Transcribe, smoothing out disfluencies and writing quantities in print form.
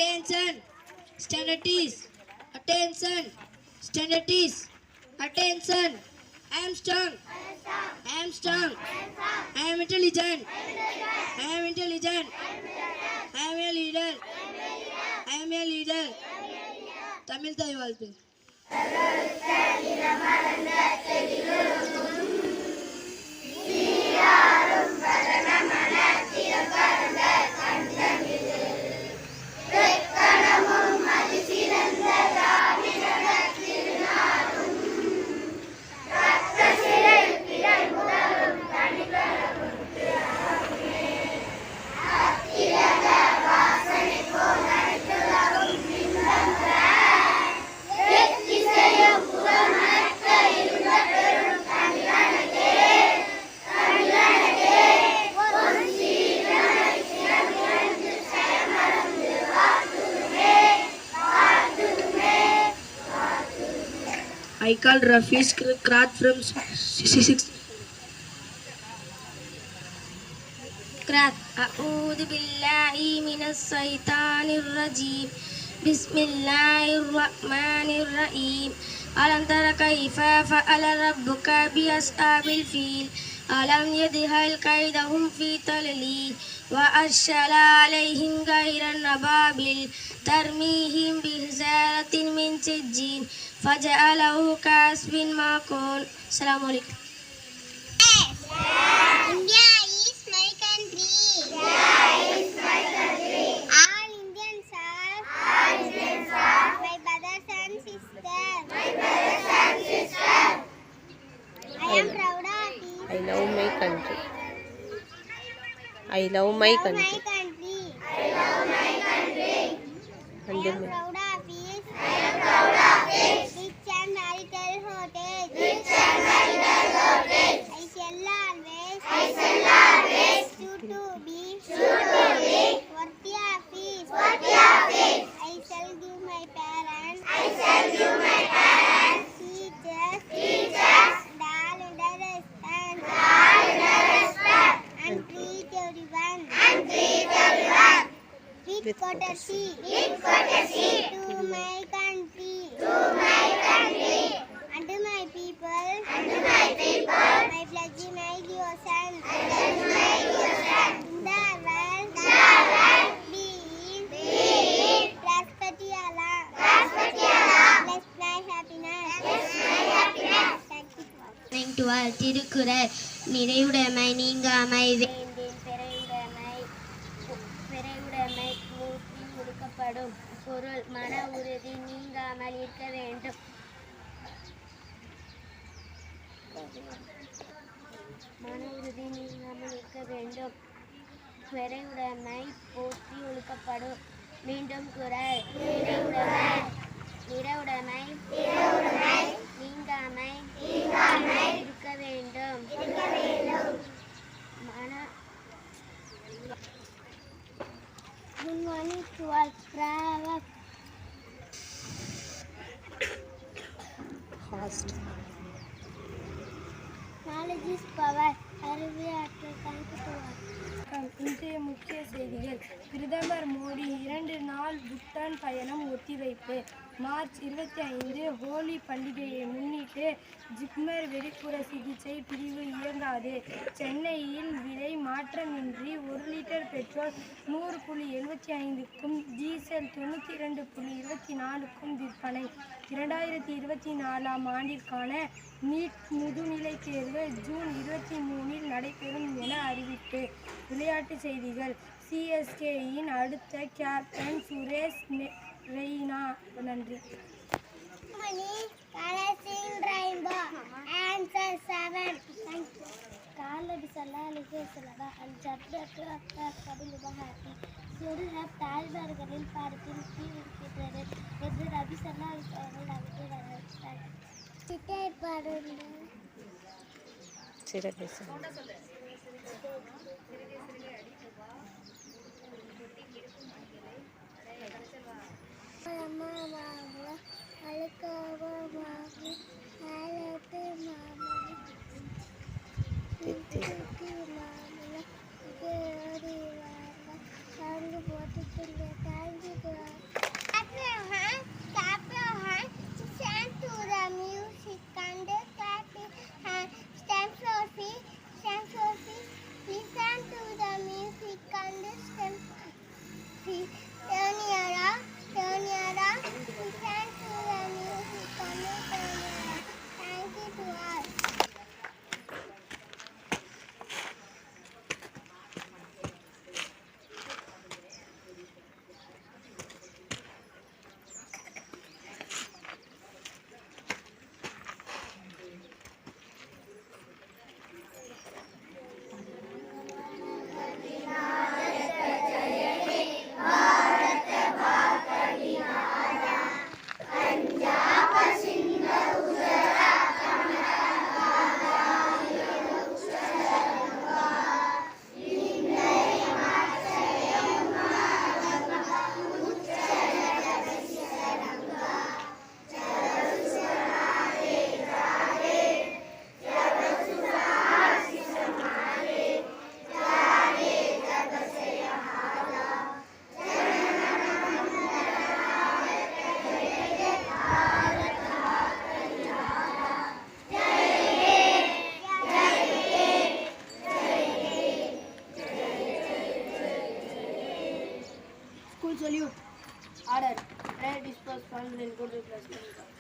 Attention, standard is. Attention, standard is. Attention. I am strong. I am strong. I am intelligent. I am intelligent. I am a leader. I am a leader. Tamil Thai வாழ்த்து. I called Rafi's Krat from 6. Krat. A'udhu billahi minas shaitanir rajim. Bismillahirrahmanirrahim. Alam tara kaifa fa'ala rabbuka bi ashabil fil. Alam yadhhal kaidahum fi talali. Wa arshala alayhim ghayran ababil. Tarmihim bihzaratin min sijjin. Faja'alahu kasbin ma'kul. Assalamualaikum. India is my country. All Indians are my brothers and sisters. I am proud of it. I love my country. I love my country. I am proud of it. Rich and marital heritage. I shall always choose to be worthy of it. I shall give my parents, teachers, and all under respect, and treat everyone with courtesy to my country and to my people. My pledge, my devotion. In the world, be prosperity, Allah. Bless my happiness. Thank you. டுவெல் திருக்குறள். நிறைவுடைமை நீங்காமை வேண்டேன் பிறையுடைமை மூர்த்தி ஒடுக்கப்படும். பொருள் மன உறுதி நீங்காமல் இருக்க வேண்டும். பிறையுடைமை போற்றி ஒழுக்கப்படும். மீண்டும் குறள். நிறைவுடைமை நீங்காமை இருக்க வேண்டும். Good morning to all. Bravo. Fast. Knowledge is power. அறிவியல். Thank you to all. இன்றைய முக்கிய செய்திகள். பிரதமர் மோடி 2 நாள் பூட்டான் பயணம் ஒத்திவைப்பு. மார்ச் 25 ஹோலி பண்டிகையை முன்னிட்டு ஜிப்மர் வெளிப்புற சிகிச்சை பிரிவு இயங்காது. சென்னையில் விலை மாற்றமின்றி 1 லிட்டர் பெட்ரோல் 100.75க்கும் டீசல் 92.24க்கும் விற்பனை. 2024ஆம் ஆண்டிற்கான நீட் முதுநிலை தேர்வு ஜூன் 23இல் நடைபெறும் என அறிவிப்பு. விளையாட்டுச் செய்திகள். CSKயின் அடுத்த கேப்டன் சுரேஷ் ரெய்னா. நன்றி. قال النبي صلى الله عليه وسلم الجنة قبلها சொர்க்கம் தாழ்வார்களின் பாடத்தில் தீவிரிக்கிறது என்று நபி ஸல்லல்லாஹு அலைஹி வஸல்லம் Thank you. see. Turn here, turn here. Listen to the music. Come here, turn here. Thank you to all. School salute. Order. Prayer dispersed funds and go to class.